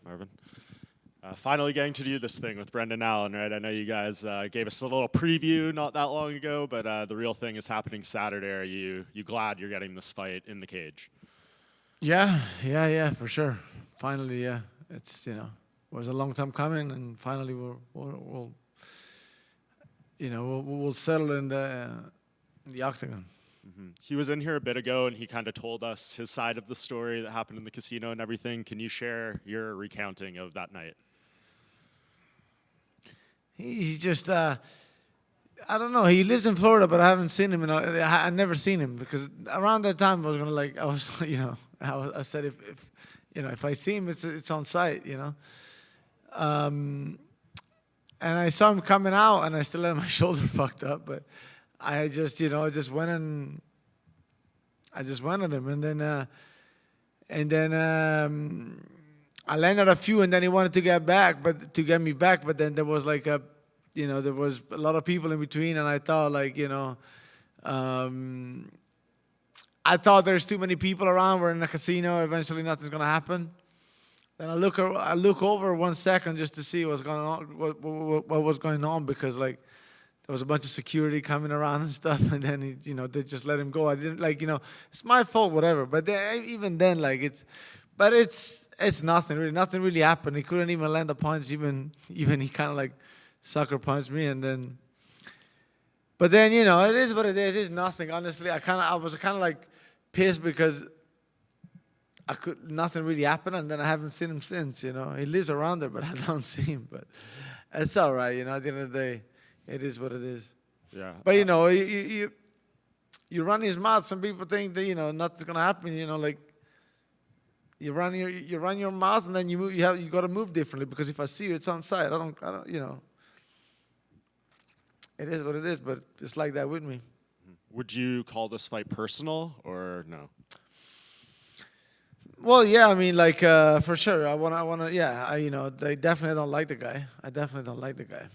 Marvin. Finally getting to do this thing with Brendan Allen, right? I know you guys gave us a little preview not that long ago, but the real thing is happening Saturday. Are you glad you're getting this fight in the cage? Yeah, for sure. Finally, yeah, it's was a long time coming, and finally we'll settle in the octagon. He was in here a bit ago, and he kind of told us his side of the story that happened in the casino and everything. Can you share your recounting of that night? He's just I don't know. He lives in Florida, but I haven't seen him. I never seen him because around that time I was gonna I was I said if I see him, it's on site, and I saw him coming out, and I still had my shoulder fucked up, but I just I just went at him, and then I landed a few, and then he wanted to get me back, but then there was there was a lot of people in between, and I thought I thought there's too many people around. We're in a casino. Eventually, nothing's gonna happen. Then I look over 1 second just to see what's going on, what was going on, because there was a bunch of security coming around and stuff, and then they just let him go. I didn't it's my fault, whatever. But even then, it's nothing really. Nothing really happened. He couldn't even land a punch. Even he kind of sucker punched me, and then. But then it is what it is. It's nothing. Honestly, I was kind of pissed because nothing really happened, and then I haven't seen him since. He lives around there, but I don't see him. But it's all right. At the end of the day, it is what it is. Yeah. But you run his mouth. Some people think that nothing's gonna happen. You run your mouth, and then you move. You got to move differently, because if I see you, it's on site. I don't. It is what it is, but it's like that with me. Would you call this fight personal or no? Well, yeah, I mean, for sure. Yeah, they definitely don't like the guy. I definitely don't like the guy.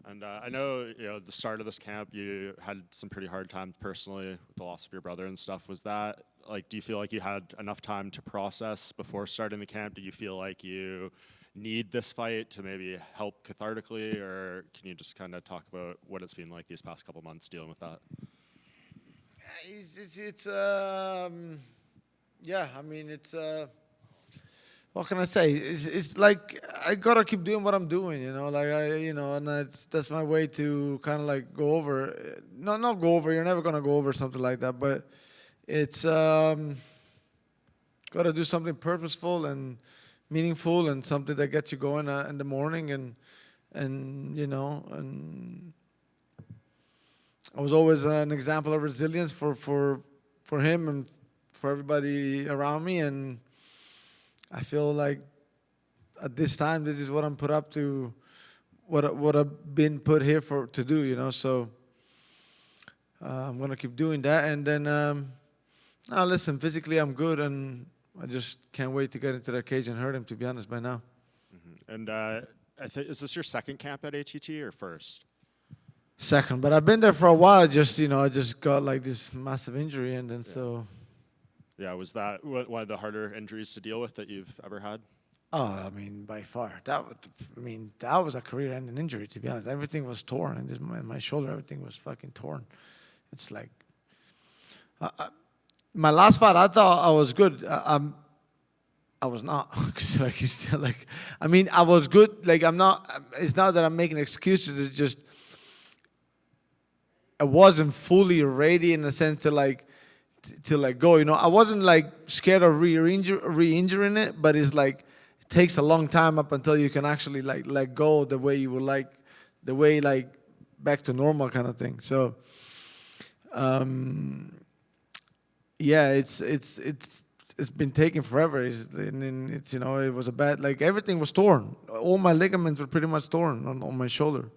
And I know, the start of this camp, you had some pretty hard times personally with the loss of your brother and stuff. Was that, do you feel like you had enough time to process before starting the camp? Do you feel like you need this fight to maybe help cathartically, or can you just kind of talk about what it's been like these past couple months dealing with that? Yeah, I mean, what can I say? It's like I gotta keep doing what I'm doing, and that's my way to kind of go over. Not go over. You're never gonna go over something like that, but it's gotta do something purposeful and meaningful, and something that gets you going in the morning, and I was always an example of resilience for him and for everybody around me, and I feel like at this time this is what I'm put up to, what I've been put here to do, so I'm gonna keep doing that, and then listen, physically I'm good, and I just can't wait to get into that cage and hurt him, to be honest, by now. And is this your second camp at ATT or first? Second, but I've been there for a while. Just I just got this massive injury, and then so. Yeah, was that one of the harder injuries to deal with that you've ever had? Oh, I mean, by far. That was a career-ending injury, to be honest. Everything was torn, and my shoulder, everything was fucking torn. It's my last fight, I thought I was good. I was not, because he's still I mean, I was good. I'm not. It's not that I'm making excuses. It's just I wasn't fully ready in the sense to go. I wasn't scared of re-injuring it, but it's it takes a long time up until you can actually let go the way you would the way back to normal kind of thing. So, yeah, it's been taking forever. It was a bad, everything was torn. All my ligaments were pretty much torn on my shoulder.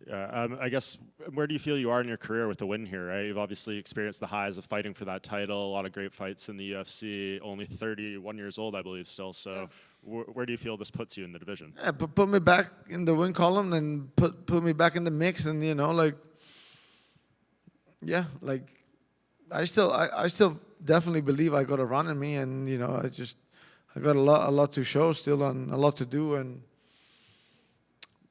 Yeah, I guess, where do you feel you are in your career with the win here, right? You've obviously experienced the highs of fighting for that title, a lot of great fights in the UFC, only 31 years old, I believe, still. So where do you feel this puts you in the division? Yeah, put me back in the win column, and put me back in the mix, and yeah, I still definitely believe I got a run in me, and I got a lot to show still, and a lot to do, and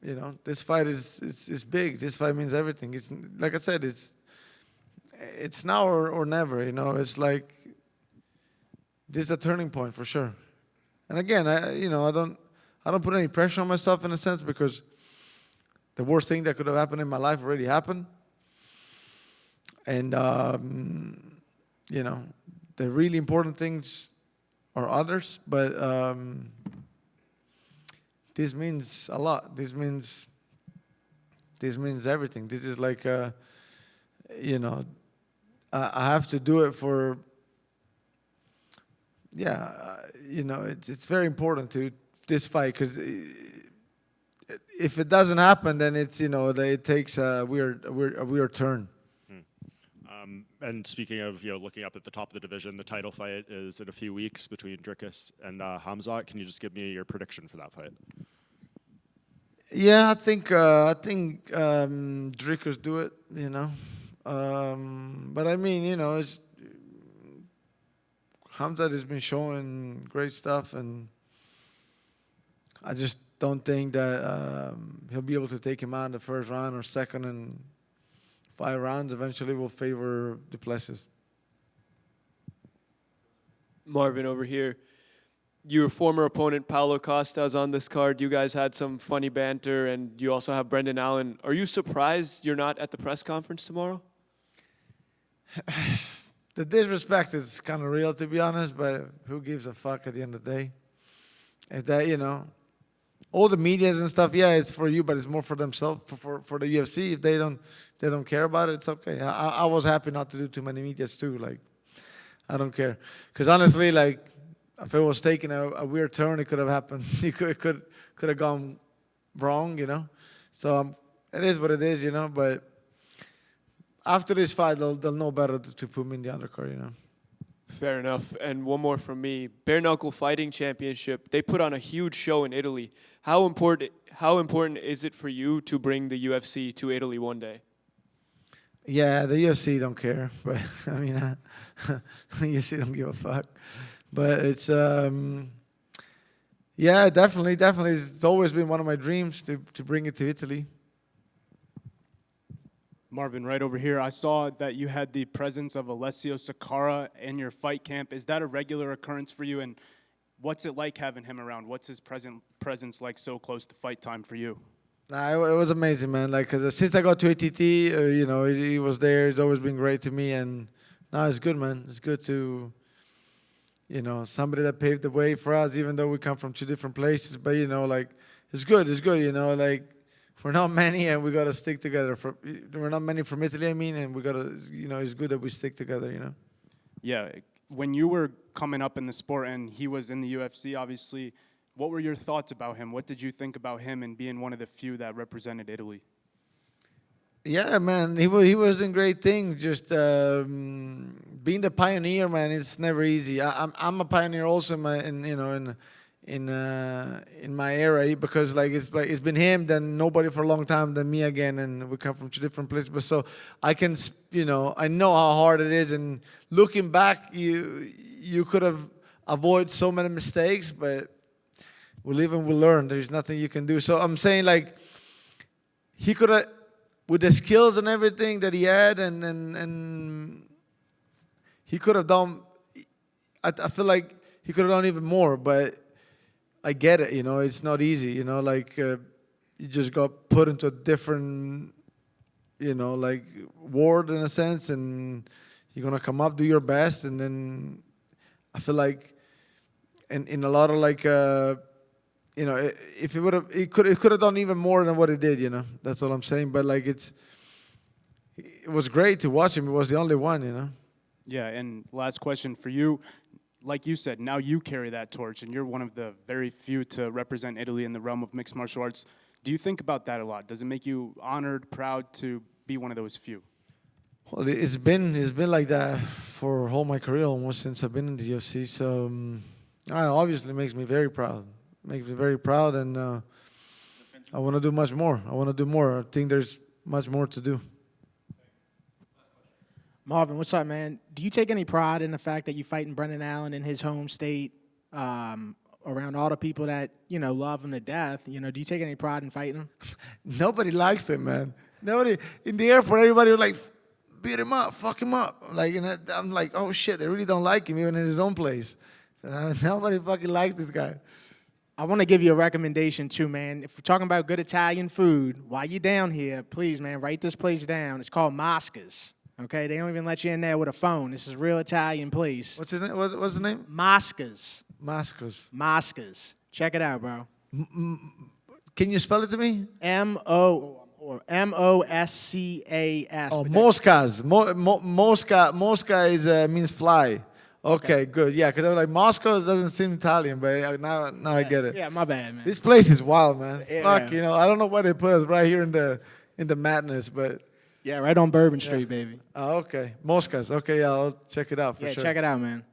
you know, this fight is big. This fight means everything. It's like I said, it's now or never. You know, it's like this is a turning point for sure. And again, I don't put any pressure on myself in a sense, because the worst thing that could have happened in my life already happened. And you know, the really important things are others, but this means a lot. This means everything. This is like, you know, I have to do it for. Yeah, you know, it's very important to this fight, because if it doesn't happen, then it's, you know, it takes a weird turn. And speaking of, you know, looking up at the top of the division, the title fight is in a few weeks between Dricus and Hamzat. Can you just give me your prediction for that fight? Yeah, I think Dricus do it, you know, but I mean, you know, Hamzat has been showing great stuff, and I just don't think that he'll be able to take him out in the first round or second, and 5 rounds eventually will favor Duplessis. Marvin over here. Your former opponent Paulo Costa is on this card. You guys had some funny banter, and you also have Brendan Allen. Are you surprised you're not at the press conference tomorrow? The disrespect is kind of real, to be honest, but who gives a fuck at the end of the day? If that, you know, all the medias and stuff, yeah, it's for you, but it's more for themselves, for the UFC. If they don't care about it, it's okay. I was happy not to do too many medias too. Like, I don't care, because honestly, like, if it was taking a weird turn, it could have happened. It could have gone wrong, you know. So it is what it is, you know. But after this fight, they'll know better to put me in the undercard, you know. Fair enough. And one more from me. Bare Knuckle Fighting Championship. They put on a huge show in Italy. How important is it for you to bring the UFC to Italy one day? Yeah, the UFC don't care, but I mean, the UFC don't give a fuck. But it's yeah, definitely. It's always been one of my dreams to bring it to Italy. Marvin, right over here, I saw that you had the presence of Alessio Sakara in your fight camp. Is that a regular occurrence for you, and what's it like having him around? What's his presence like so close to fight time for you? Nah, it was amazing, man. Like, 'cause since I got to ATT, you know, he was there. He's always been great to me, and now it's good, man. It's good to, you know, somebody that paved the way for us, even though we come from 2 different places. But, you know, like, it's good, you know, like, we're not many, and we got to stick together. We're not many from Italy, I mean, and we got to, you know, it's good that we stick together, you know. Yeah, when you were coming up in the sport and he was in the UFC, obviously, what were your thoughts about him? What did you think about him and being one of the few that represented Italy? Yeah, man, he was doing great things. Just being the pioneer, man, it's never easy. I'm a pioneer also in my era, because it's been him, then nobody for a long time, then me again, and we come from 2 different places. But so I can, you know, I know how hard it is, and looking back, you could have avoided so many mistakes, but we live and we learn. There's nothing you can do. So I'm saying, like, he could have, with the skills and everything that he had, and he could have done. I feel like he could have done even more, but I get it. You know, it's not easy. You know, like you just got put into a different, you know, like ward in a sense, and you're gonna come up, do your best, and then I feel like, in a lot of like. You know, if it could have done even more than what it did. You know, that's what I'm saying. But like, it was great to watch him. He was the only one. You know. Yeah, and last question for you. Like you said, now you carry that torch, and you're one of the very few to represent Italy in the realm of mixed martial arts. Do you think about that a lot? Does it make you honored, proud to be one of those few? Well, it's been like that for all my career, almost since I've been in the UFC. So it obviously makes me very proud. Makes me very proud, and I want to do much more. I think there's much more to do. Marvin, what's up, man? Do you take any pride in the fact that you fighting Brendan Allen in his home state? around all the people that, love him to death. Do you take any pride in fighting him? Nobody likes him, man. Nobody in the airport. Everybody was like, beat him up, fuck him up. Like, and I'm like, oh shit, they really don't like him even in his own place. Nobody fucking likes this guy. I want to give you a recommendation too, man. If we're talking about good Italian food, while you're down here, please, man, write this place down. It's called Mosca's. Okay, they don't even let you in there with a phone. This is a real Italian place. What's his name? What's the name? Mosca's. Moscas. Mosca's. Check it out, bro. Can you spell it to me? Moscas. Oh, Moscas. Mosca is means fly. Okay, good. Yeah, because I was like, Moscow doesn't seem Italian, but now I get it. Yeah, my bad, man. This place is wild, man. Yeah, Fuck, yeah. I don't know why they put us right here in the madness, but Yeah, right on Bourbon Street, baby. oh, okay. Moscas. Okay, yeah, I'll check it out for Yeah, sure. check it out, man.